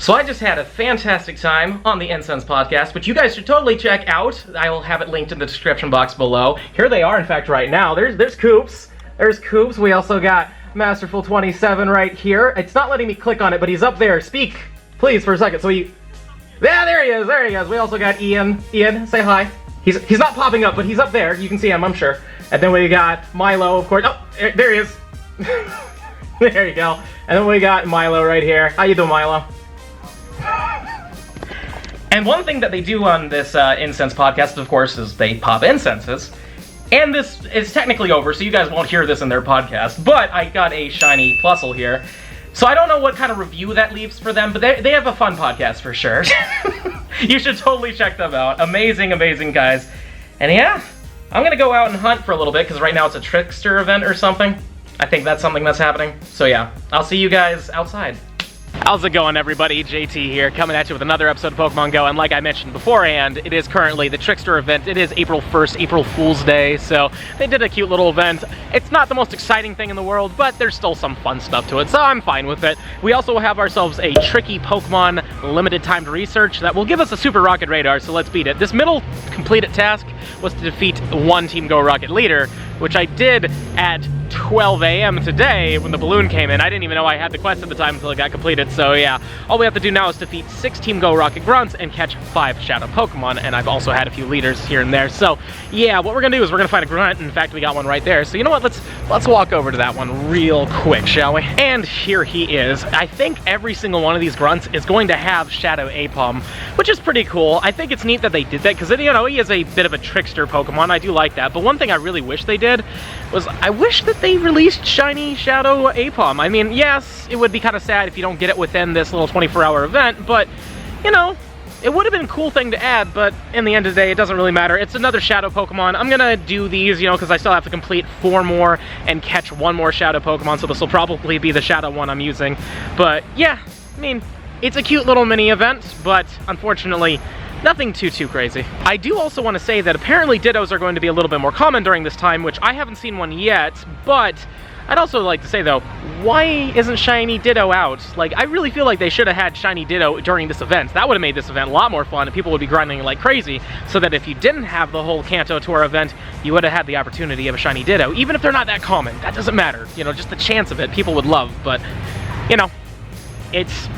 So I just had a fantastic time on the Incensed podcast, which you guys should totally check out. I will have it linked in the description box below. Here they are, in fact, right now. There's Coops. There's Coops. We also got Masterful27 right here. It's not letting me click on it, but he's up there. Speak, please, for a second. So yeah, there he is. There he is. We also got Ian. Ian, say hi. He's not popping up, but he's up there. You can see him, I'm sure. And then we got Milo, of course. Oh, there he is. There you go. And then we got Milo right here. How you doing, Milo? And one thing that they do on this Incense podcast, of course, is they pop incenses. And this is technically over, so you guys won't hear this in their podcast. But I got a shiny Plusle here. So I don't know what kind of review that leaves for them, but they have a fun podcast for sure. You should totally check them out. Amazing, amazing guys. And yeah, I'm going to go out and hunt for a little bit, because right now it's a Trickster Event or something. I think that's something that's happening. So yeah, I'll see you guys outside. How's it going, everybody? JT here, coming at you with another episode of Pokemon Go, and like I mentioned beforehand, it is currently the Trickster Event. It is April 1st, April Fool's Day, so they did a cute little event. It's not the most exciting thing in the world, but there's still some fun stuff to it, so I'm fine with it. We also have ourselves a tricky Pokemon limited timed research that will give us a Super Rocket Radar, so let's beat it. This middle completed task was to defeat one Team Go Rocket leader, which I did at 12 a.m. today when the balloon came in. I didn't even know I had the quest at the time until it got completed, so yeah. All we have to do now is defeat 6 Team Go Rocket Grunts and catch 5 Shadow Pokemon, and I've also had a few leaders here and there. So yeah, what we're gonna do is we're gonna find a Grunt. In fact, we got one right there. So you know what, let's walk over to that one real quick, shall we? And here he is. I think every single one of these Grunts is going to have Shadow Apom, which is pretty cool. I think it's neat that they did that, because you know, he is a bit of a trickster Pokemon. I do like that, but one thing I really wish they did was I wish that they released shiny Shadow Apom. I mean, yes, it would be kind of sad if you don't get it within this little 24-hour event, but, you know, it would have been a cool thing to add, but in the end of the day, it doesn't really matter. It's another Shadow Pokemon. I'm gonna do these, you know, because I still have to complete 4 more and catch 1 more Shadow Pokemon, so this will probably be the Shadow one I'm using. But, yeah, I mean, it's a cute little mini event, but unfortunately, nothing too crazy. I do also want to say that apparently Dittos are going to be a little bit more common during this time, which I haven't seen one yet, but I'd also like to say though, why isn't Shiny Ditto out? Like, I really feel like they should have had Shiny Ditto during this event. That would have made this event a lot more fun, and people would be grinding like crazy, so that if you didn't have the whole Kanto Tour event, you would have had the opportunity of a Shiny Ditto, even if they're not that common. That doesn't matter. You know, just the chance of it, people would love, but, you know, it's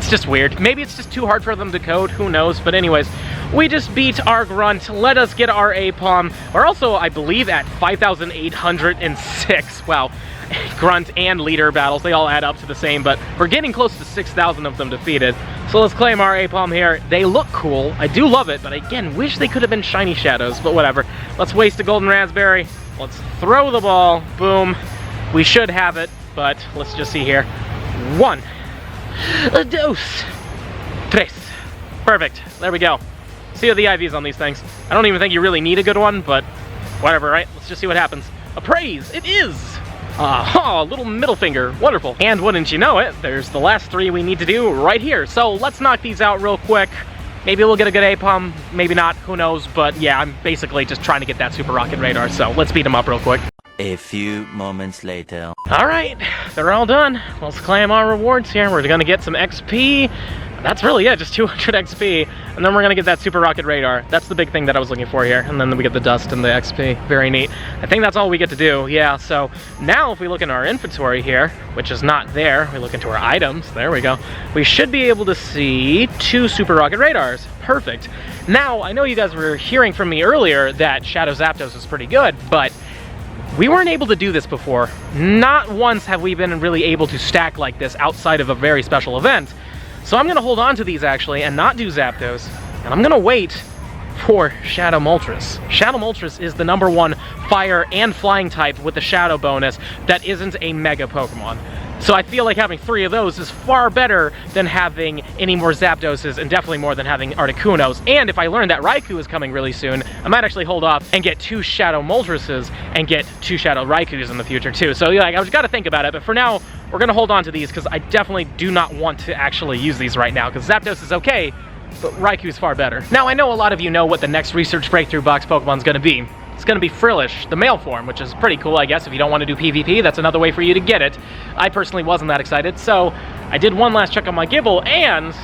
just weird. Maybe it's just too hard for them to code, who knows? But anyways, we just beat our Grunt. Let us get our Apom. We're also, I believe, at 5,806. Wow. Grunt and leader battles, they all add up to the same, but we're getting close to 6,000 of them defeated. So let's claim our Apom here. They look cool. I do love it, but again, wish they could have been shiny Shadows, but whatever. Let's waste a Golden Raspberry. Let's throw the ball. Boom. We should have it, but let's just see here. 1. A dose. 3. Perfect. There we go. See the IVs on these things. I don't even think you really need a good one, but whatever, right? Let's just see what happens. A praise. It is. Oh, little middle finger. Wonderful. And wouldn't you know it, there's the last 3 we need to do right here. So let's knock these out real quick. Maybe we'll get a good Apom, maybe not, who knows. But yeah, I'm basically just trying to get that Super Rocket Radar, so let's beat him up real quick. A few moments later. Alright, they're all done. Let's claim our rewards here. We're gonna get some XP. That's really it, just 200 XP. And then we're gonna get that Super Rocket Radar. That's the big thing that I was looking for here. And then we get the dust and the XP. Very neat. I think that's all we get to do, yeah. So now if we look in our inventory here, which is not there, we look into our items, there we go. We should be able to see 2 Super Rocket Radars. Perfect. Now, I know you guys were hearing from me earlier that Shadow Zapdos is pretty good, but we weren't able to do this before. Not once have we been really able to stack like this outside of a very special event. So I'm gonna hold on to these actually and not do Zapdos. And I'm gonna wait for Shadow Moltres. Shadow Moltres is the #1 fire and flying type with the Shadow bonus that isn't a Mega Pokemon. So I feel like having 3 of those is far better than having any more Zapdoses, and definitely more than having Articunos. And if I learn that Raikou is coming really soon, I might actually hold off and get 2 Shadow Moltreses and get 2 Shadow Raikous in the future too. So like, I've got to think about it, but for now, we're gonna hold on to these because I definitely do not want to actually use these right now, because Zapdos is okay, but Raikou's far better. Now, I know a lot of you know what the next Research Breakthrough Box Pokemon's gonna be. it's going to be Frillish, the male form, which is pretty cool, I guess. If you don't want to do PvP, that's another way for you to get it. I personally wasn't that excited, so I did one last check on my Gibble, and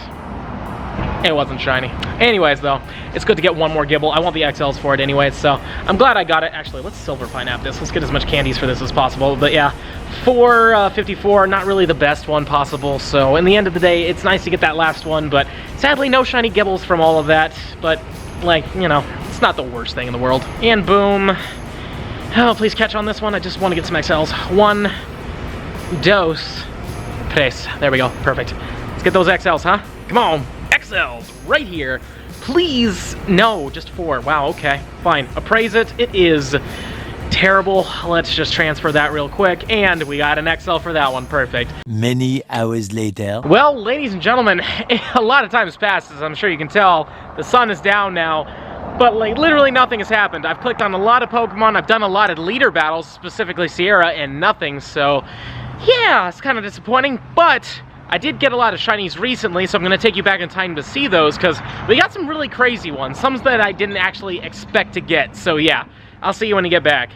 it wasn't shiny. Anyways, though, it's good to get one more Gibble. I want the XLs for it anyways, so I'm glad I got it. Actually, let's Silver Pineapple this. Let's get as much candies for this as possible. But yeah, 454, not really the best one possible. So in the end of the day, it's nice to get that last one, but sadly, no shiny Gibbles from all of that. But, like, you know, it's not the worst thing in the world. And boom. Oh, please catch on this one. I just want to get some XLs. 1, 2, 3. There we go. Perfect. Let's get those XLs, huh? Come on. XLs right here. Please. No, just 4. Wow, okay. Fine. Appraise it. It is terrible. Let's just transfer that real quick. And we got an XL for that one. Perfect. Many hours later. Well, ladies and gentlemen, a lot of time has passed, as I'm sure you can tell. The sun is down now. But, like, literally nothing has happened. I've clicked on a lot of Pokemon. I've done a lot of leader battles, specifically Sierra, and nothing. So, yeah, it's kind of disappointing. But I did get a lot of shinies recently, so I'm going to take you back in time to see those, because we got some really crazy ones. Some that I didn't actually expect to get. So, yeah, I'll see you when you get back.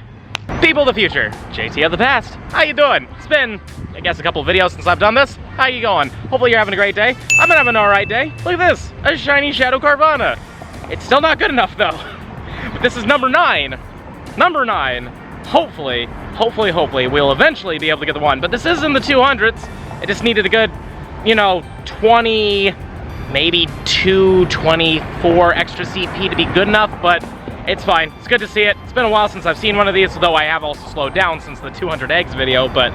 People of the future, JT of the past, how you doing? It's been, I guess, a couple of videos since I've done this. How you going? Hopefully you're having a great day. I'm having an alright day. Look at this, a shiny Shadow Carvanha. It's still not good enough, though. But this is number 9. Number 9. Hopefully, we'll eventually be able to get the one. But this is in the 200s. It just needed a good, you know, 20, maybe 224 extra CP to be good enough, but it's fine. It's good to see it. It's been a while since I've seen one of these, though I have also slowed down since the 200 eggs video, but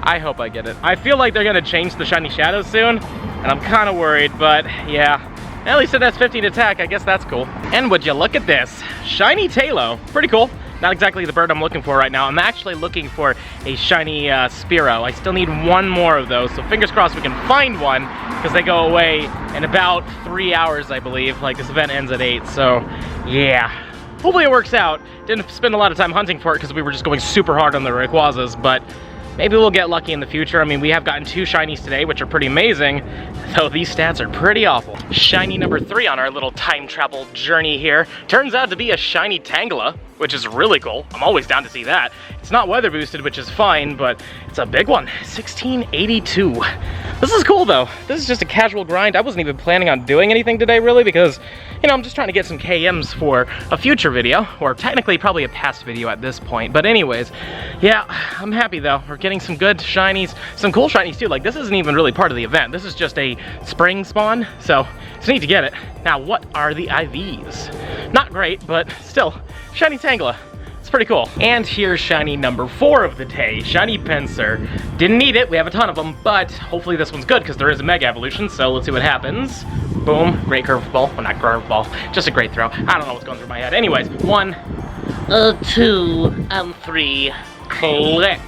I hope I get it. I feel like they're gonna change the shiny shadows soon, and I'm kind of worried, but yeah. At least it has 15 attack, I guess that's cool. And would you look at this? Shiny Talo, pretty cool. Not exactly the bird I'm looking for right now. I'm actually looking for a shiny Spearow. I still need one more of those, so fingers crossed we can find one, because they go away in about 3 hours, I believe. Like, this event ends at 8, so yeah. Hopefully it works out. Didn't spend a lot of time hunting for it, because we were just going super hard on the Rayquazas, but maybe we'll get lucky in the future. I mean, we have gotten 2 shinies today, which are pretty amazing, though these stats are pretty awful. Shiny number 3 on our little time travel journey here turns out to be a shiny Tangela, which is really cool. I'm always down to see that. It's not weather boosted, which is fine, but it's a big one. 1682. This is cool, though. This is just a casual grind. I wasn't even planning on doing anything today, really, because, you know, I'm just trying to get some KMs for a future video, or technically probably a past video at this point. But anyways, yeah, I'm happy, though. We're getting some good shinies, some cool shinies, too. Like, this isn't even really part of the event. This is just a spring spawn, so it's neat to get it. Now, what are the IVs? Not great, but still, shiny Tangela. It's pretty cool. And here's shiny number 4 of the day, shiny Pinsir. Didn't need it, we have a ton of them, but hopefully this one's good because there is a Mega Evolution, so let's see what happens. Boom, great curveball. Well, not curveball, just a great throw. I don't know what's going through my head. Anyways, 1, 2, and 3, click.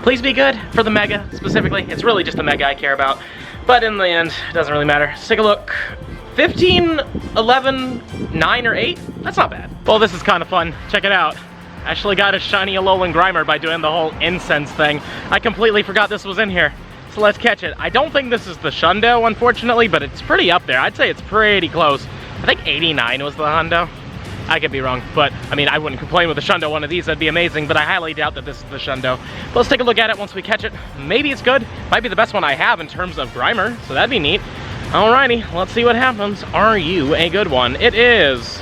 Please be good for the Mega, specifically. It's really just the Mega I care about, but in the end, it doesn't really matter. Let's take a look. 15, 11, 9, or 8? That's not bad. Well, this is kind of fun. Check it out. Actually got a shiny Alolan Grimer by doing the whole Incense thing. I completely forgot this was in here. So let's catch it. I don't think this is the Shundo, unfortunately, but it's pretty up there. I'd say it's pretty close. I think 89 was the Hundo. I could be wrong, but I mean, I wouldn't complain with a Shundo one of these. That'd be amazing, but I highly doubt that this is the Shundo. But let's take a look at it once we catch it. Maybe it's good. Might be the best one I have in terms of Grimer, so that'd be neat. Alrighty, let's see what happens. Are you a good one? It is.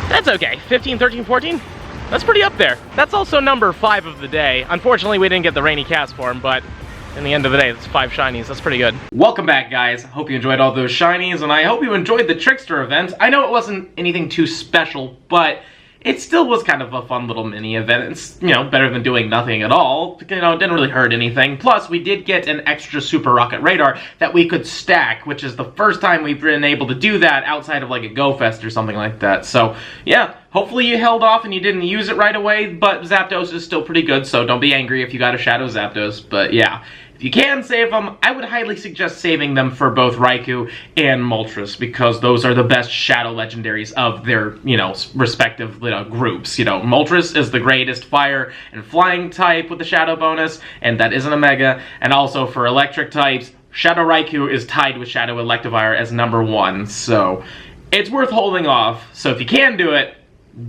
That's okay. 15, 13, 14? That's pretty up there. That's also number 5 of the day. Unfortunately, we didn't get the Rainy Cast form, but in the end of the day, it's 5 shinies. That's pretty good. Welcome back, guys. Hope you enjoyed all those shinies, and I hope you enjoyed the Trickster event. I know it wasn't anything too special, but it still was kind of a fun little mini event. It's, you know, better than doing nothing at all. You know, it didn't really hurt anything. Plus, we did get an extra Super Rocket Radar that we could stack, which is the first time we've been able to do that outside of like a Go Fest or something like that. So, yeah, hopefully you held off and you didn't use it right away, but Zapdos is still pretty good, so don't be angry if you got a Shadow Zapdos. But yeah, if you can save them, I would highly suggest saving them for both Raikou and Moltres, because those are the best Shadow Legendaries of their, you know, respective groups. You know, Moltres is the greatest Fire and Flying type with the Shadow bonus, and that isn't a Mega. And also for Electric types, Shadow Raikou is tied with Shadow Electivire as number 1, so it's worth holding off. So if you can do it,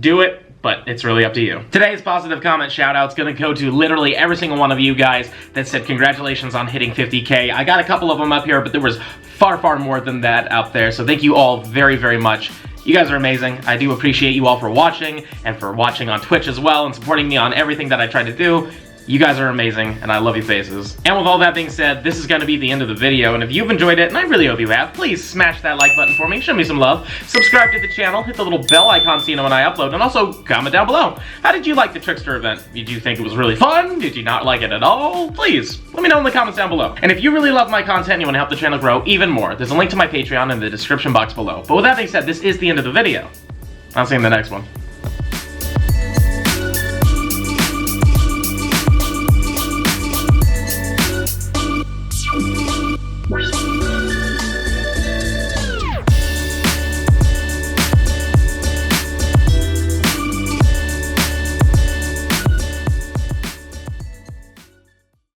do it, but it's really up to you. Today's positive comment shout-out's gonna go to literally every single one of you guys that said congratulations on hitting 50K. I got a couple of them up here, but there was far, far more than that out there, so thank you all very, very much. You guys are amazing. I do appreciate you all for watching, and for watching on Twitch as well, and supporting me on everything that I try to do. You guys are amazing, and I love you faces. And with all that being said, this is gonna be the end of the video, and if you've enjoyed it, and I really hope you have, please smash that like button for me, show me some love, subscribe to the channel, hit the little bell icon so you know when I upload, and also comment down below. How did you like the Trickster event? Did you think it was really fun? Did you not like it at all? Please, let me know in the comments down below. And if you really love my content and you wanna help the channel grow even more, there's a link to my Patreon in the description box below. But with that being said, this is the end of the video. I'll see you in the next one.